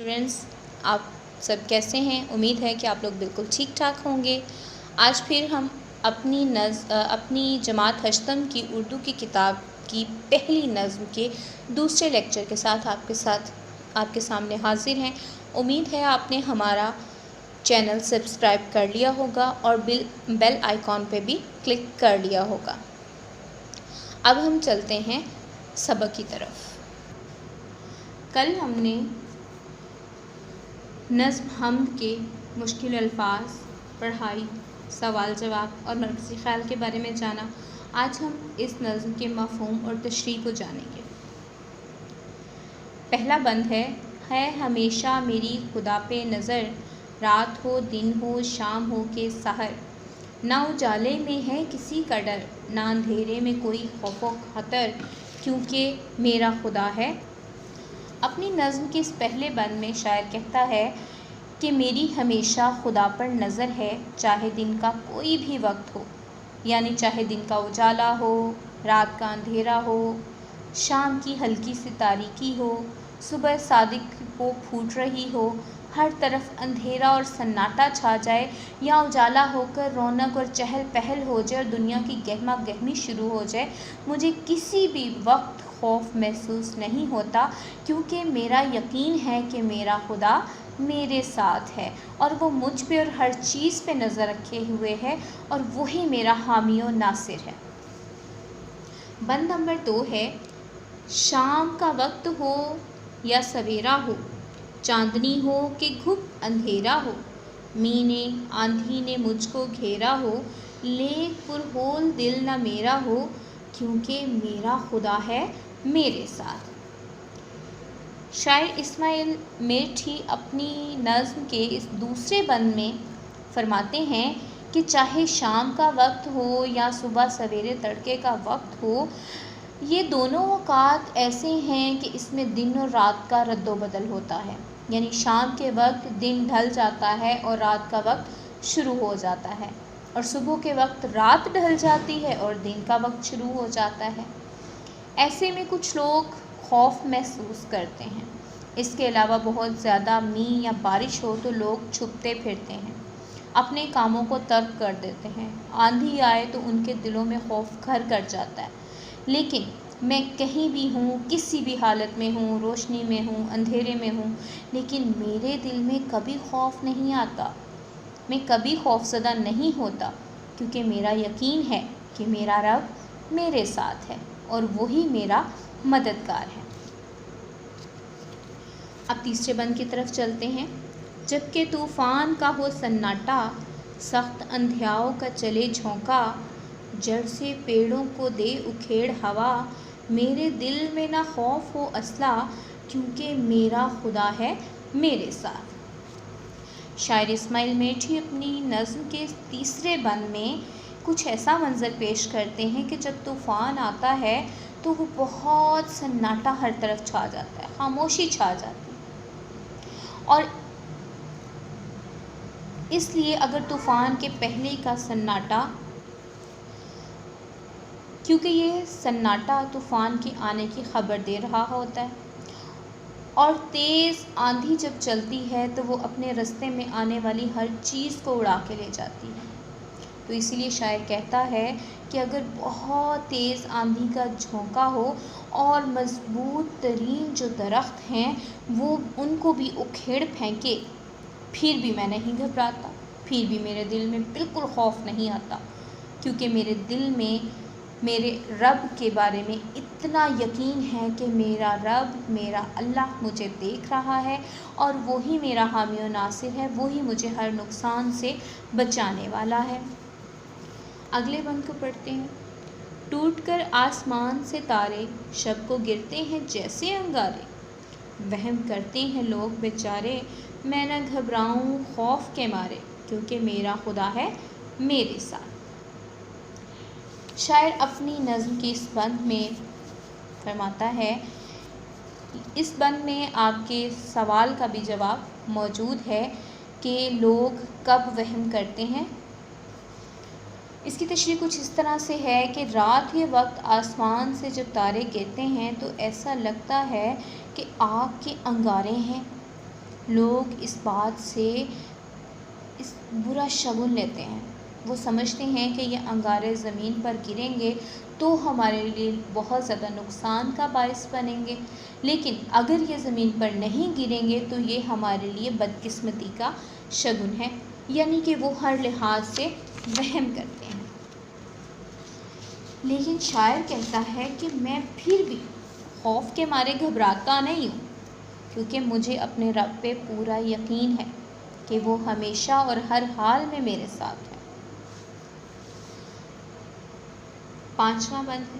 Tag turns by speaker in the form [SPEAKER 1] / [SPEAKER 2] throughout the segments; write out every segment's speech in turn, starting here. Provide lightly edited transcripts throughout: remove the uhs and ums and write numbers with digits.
[SPEAKER 1] Students, آپ سب کیسے ہیں؟ امید ہے کہ آپ لوگ بالکل ٹھیک ٹھاک ہوں گے۔ آج پھر ہم اپنی جماعت ہشتم کی اردو کی کتاب کی پہلی نظم کے دوسرے لیکچر کے ساتھ آپ کے سامنے حاضر ہیں۔ امید ہے آپ نے ہمارا چینل سبسکرائب کر لیا ہوگا اور بیل آئیکن پہ بھی کلک کر لیا ہوگا۔ اب ہم چلتے ہیں سبق کی طرف۔ کل ہم نے نظم حمد کے مشکل الفاظ، پڑھائی، سوال جواب اور مرکزی خیال کے بارے میں جانا۔ آج ہم اس نظم کے مفہوم اور تشریح کو جانیں گے۔ پہلا بند ہے ہمیشہ میری خدا پہ نظر، رات ہو دن ہو شام ہو کہ سحر، نہ اجالے میں ہے کسی کا ڈر، نہ اندھیرے میں کوئی خوف و خطر، کیونکہ میرا خدا ہے۔ اپنی نظم کے اس پہلے بند میں شاعر کہتا ہے کہ میری ہمیشہ خدا پر نظر ہے، چاہے دن کا کوئی بھی وقت ہو، یعنی چاہے دن کا اجالا ہو، رات کا اندھیرا ہو، شام کی ہلکی سی تاریکی ہو، صبح صادق کو پھوٹ رہی ہو، ہر طرف اندھیرا اور سناٹا چھا جائے یا اجالا ہو کر رونق اور چہل پہل ہو جائے اور دنیا کی گہما گہمی شروع ہو جائے، مجھے کسی بھی وقت خوف محسوس نہیں ہوتا، کیونکہ میرا یقین ہے کہ میرا خدا میرے ساتھ ہے اور وہ مجھ پہ اور ہر چیز پہ نظر رکھے ہوئے ہے اور وہی میرا حامی و ناصر ہے۔ بند نمبر 2 ہے شام کا وقت ہو یا سویرا ہو، چاندنی ہو کہ گھپ اندھیرا ہو، می نے آندھی نے مجھ کو گھیرا ہو، لیک پرہول دل نہ میرا ہو، کیونکہ میرا خدا ہے میرے ساتھ۔ شاعر اسماعیل میٹھی اپنی نظم کے اس دوسرے بند میں فرماتے ہیں کہ چاہے شام کا وقت ہو یا صبح سویرے تڑکے کا وقت ہو، یہ دونوں اوقات ایسے ہیں کہ اس میں دن اور رات کا رد و بدل ہوتا ہے، یعنی شام کے وقت دن ڈھل جاتا ہے اور رات کا وقت شروع ہو جاتا ہے، اور صبح کے وقت رات ڈھل جاتی ہے اور دن کا وقت شروع ہو جاتا ہے۔ ایسے میں کچھ لوگ خوف محسوس کرتے ہیں۔ اس کے علاوہ بہت زیادہ مینہ یا بارش ہو تو لوگ چھپتے پھرتے ہیں، اپنے کاموں کو ترک کر دیتے ہیں، آندھی آئے تو ان کے دلوں میں خوف گھر کر جاتا ہے۔ لیکن میں کہیں بھی ہوں، کسی بھی حالت میں ہوں، روشنی میں ہوں، اندھیرے میں ہوں، لیکن میرے دل میں کبھی خوف نہیں آتا، میں کبھی خوف زدہ نہیں ہوتا، کیونکہ میرا یقین ہے کہ میرا رب میرے ساتھ ہے اور وہی میرا مددگار ہے۔ اب تیسرے بند کی طرف چلتے ہیں۔ جبکہ طوفان کا ہو سناٹا، سخت اندھیاؤں کا چلے جھونکا، جڑ سے پیڑوں کو دے اکھیڑ ہوا، میرے دل میں نہ خوف ہو اصلا، کیونکہ میرا خدا ہے میرے ساتھ۔ شاعر اسماعیل میٹھی اپنی نظم کے تیسرے بند میں کچھ ایسا منظر پیش کرتے ہیں کہ جب طوفان آتا ہے تو وہ بہت سناٹا ہر طرف چھا جاتا ہے، خاموشی چھا جاتی ہے، اور اس لیے اگر طوفان کے پہلے کا سناٹا، کیونکہ یہ سناٹا طوفان کے آنے کی خبر دے رہا ہوتا ہے، اور تیز آندھی جب چلتی ہے تو وہ اپنے راستے میں آنے والی ہر چیز کو اڑا کے لے جاتی ہے، تو اسی لیے شاعر کہتا ہے کہ اگر بہت تیز آندھی کا جھونکا ہو اور مضبوط ترین جو درخت ہیں وہ ان کو بھی اکھیڑ پھینکے، پھر بھی میں نہیں گھبراتا، پھر بھی میرے دل میں بالکل خوف نہیں آتا، کیونکہ میرے دل میں میرے رب کے بارے میں اتنا یقین ہے کہ میرا رب، میرا اللہ مجھے دیکھ رہا ہے اور وہی میرا حامی و ناصر ہے، وہی مجھے ہر نقصان سے بچانے والا ہے۔ اگلے بند کو پڑھتے ہیں۔ ٹوٹ کر آسمان سے تارے، شب کو گرتے ہیں جیسے انگارے، وہم کرتے ہیں لوگ بیچارے، میں نہ گھبراؤں خوف کے مارے، کیونکہ میرا خدا ہے میرے ساتھ۔ شاعر اپنی نظم کے اس بند میں فرماتا ہے، اس بند میں آپ کے سوال کا بھی جواب موجود ہے کہ لوگ کب وہم کرتے ہیں۔ اس کی تشریح کچھ اس طرح سے ہے کہ رات کے وقت آسمان سے جب تارے گرتے ہیں تو ایسا لگتا ہے کہ آگ کے انگارے ہیں، لوگ اس بات سے اس برا شگن لیتے ہیں، وہ سمجھتے ہیں کہ یہ انگارے زمین پر گریں گے تو ہمارے لیے بہت زیادہ نقصان کا باعث بنیں گے، لیکن اگر یہ زمین پر نہیں گریں گے تو یہ ہمارے لیے بدقسمتی کا شگن ہے، یعنی کہ وہ ہر لحاظ سے وہم کرتے ہیں۔ لیکن شاعر کہتا ہے کہ میں پھر بھی خوف کے مارے گھبراتا نہیں ہوں، کیونکہ مجھے اپنے رب پہ پورا یقین ہے کہ وہ ہمیشہ اور ہر حال میں میرے ساتھ ہے۔ 5واں بند ہے،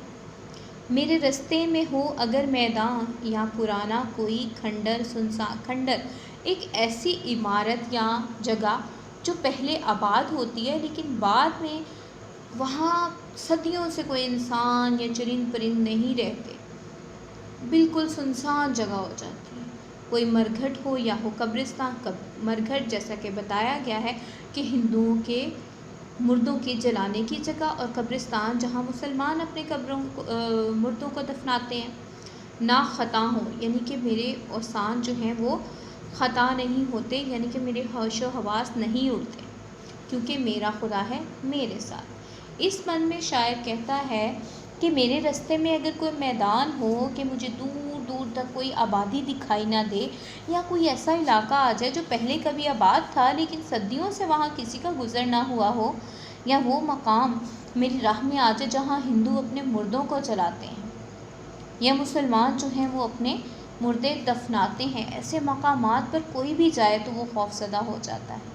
[SPEAKER 1] میرے رستے میں ہو اگر میدان یا پرانا کوئی کھنڈر سنسان کھنڈر، ایک ایسی عمارت یا جگہ جو پہلے آباد ہوتی ہے لیکن بعد میں وہاں صدیوں سے کوئی انسان یا چرند پرند نہیں رہتے، بالکل سنسان جگہ ہو جاتی ہے، کوئی مرگھٹ ہو یا ہو قبرستان۔ مرگھٹ جیسا کہ بتایا گیا ہے کہ ہندوؤں کے مردوں کے جلانے کی جگہ، اور قبرستان جہاں مسلمان اپنے مردوں کو دفناتے ہیں۔ نہ خطا ہوں، یعنی کہ میرے اوسان جو ہیں وہ خطا نہیں ہوتے، یعنی کہ میرے ہوش و حواس نہیں اڑتے، کیونکہ میرا خدا ہے میرے ساتھ۔ اس بند میں شاعر کہتا ہے کہ میرے رستے میں اگر کوئی میدان ہو کہ مجھے دور دور تک کوئی آبادی دکھائی نہ دے، یا کوئی ایسا علاقہ آ جائے جو پہلے کبھی آباد تھا لیکن صدیوں سے وہاں کسی کا گزر نہ ہوا ہو، یا وہ مقام میری راہ میں آ جائے جہاں ہندو اپنے مردوں کو جلاتے ہیں یا مسلمان جو ہیں وہ اپنے مردے دفناتے ہیں، ایسے مقامات پر کوئی بھی جائے تو وہ خوفزدہ ہو جاتا ہے۔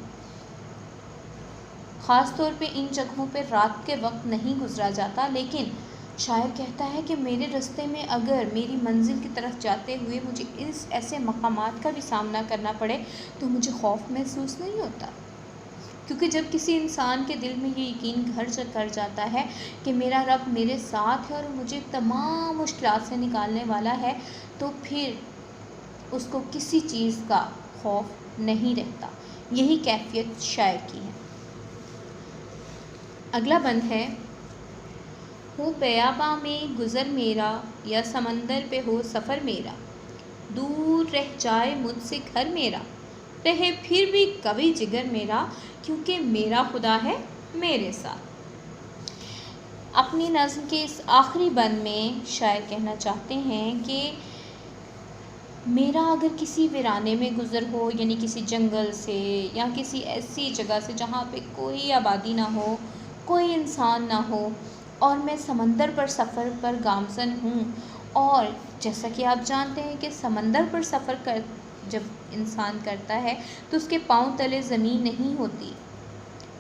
[SPEAKER 1] خاص طور پہ ان جگہوں پہ رات کے وقت نہیں گزرا جاتا، لیکن شاعر کہتا ہے کہ میرے رستے میں اگر میری منزل کی طرف جاتے ہوئے مجھے اس ایسے مقامات کا بھی سامنا کرنا پڑے تو مجھے خوف محسوس نہیں ہوتا، کیونکہ جب کسی انسان کے دل میں یہ یقین گھر کر جاتا ہے کہ میرا رب میرے ساتھ ہے اور مجھے تمام مشکلات سے نکالنے والا ہے، تو پھر اس کو کسی چیز کا خوف نہیں رہتا۔ یہی کیفیت شاعر کی ہے۔ اگلا بند ہے، ہو بیاباں میں گزر میرا یا سمندر پہ ہو سفر میرا، دور رہ جائے مجھ سے گھر میرا، رہے پھر بھی کبھی جگر میرا، کیونکہ میرا خدا ہے میرے ساتھ۔ اپنی نظم کے اس آخری بند میں شاعر کہنا چاہتے ہیں کہ میرا اگر کسی ویرانے میں گزر ہو، یعنی کسی جنگل سے یا کسی ایسی جگہ سے جہاں پہ کوئی آبادی نہ ہو، کوئی انسان نہ ہو، اور میں سمندر پر سفر پر گامزن ہوں، اور جیسا کہ آپ جانتے ہیں کہ سمندر پر سفر جب انسان کرتا ہے تو اس کے پاؤں تلے زمین نہیں ہوتی،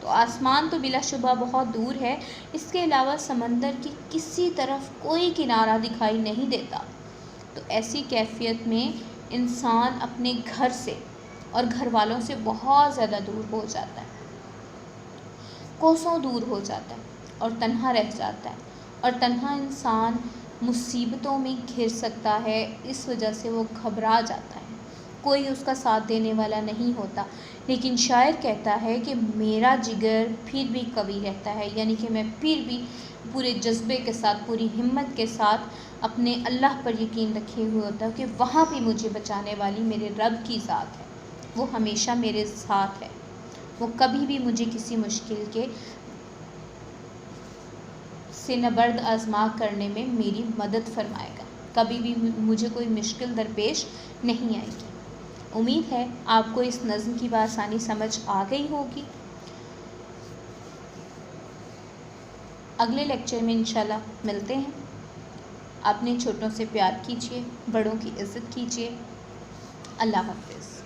[SPEAKER 1] تو آسمان تو بلا شبہ بہت دور ہے، اس کے علاوہ سمندر کی کسی طرف کوئی کنارہ دکھائی نہیں دیتا، تو ایسی کیفیت میں انسان اپنے گھر سے اور گھر والوں سے بہت زیادہ دور ہو جاتا ہے، کوسوں دور ہو جاتا ہے اور تنہا رہ جاتا ہے، اور تنہا انسان مصیبتوں میں گھر سکتا ہے، اس وجہ سے وہ گھبرا جاتا ہے، کوئی اس کا ساتھ دینے والا نہیں ہوتا۔ لیکن شاعر کہتا ہے کہ میرا جگر پھر بھی قوی رہتا ہے، یعنی کہ میں پھر بھی پورے جذبے کے ساتھ، پوری ہمت کے ساتھ اپنے اللہ پر یقین رکھے ہوئے ہوتا ہے کہ وہاں بھی مجھے بچانے والی میرے رب کی ذات ہے، وہ ہمیشہ میرے ساتھ ہے، وہ کبھی بھی مجھے کسی مشکل سے نبرد آزما کرنے میں میری مدد فرمائے گا، کبھی بھی مجھے کوئی مشکل درپیش نہیں آئے گی۔ امید ہے آپ کو اس نظم کی بآسانی سمجھ آ گئی ہوگی۔ اگلے لیکچر میں انشاءاللہ ملتے ہیں۔ اپنے چھوٹوں سے پیار کیجیے، بڑوں کی عزت کیجیے۔ اللہ حافظ۔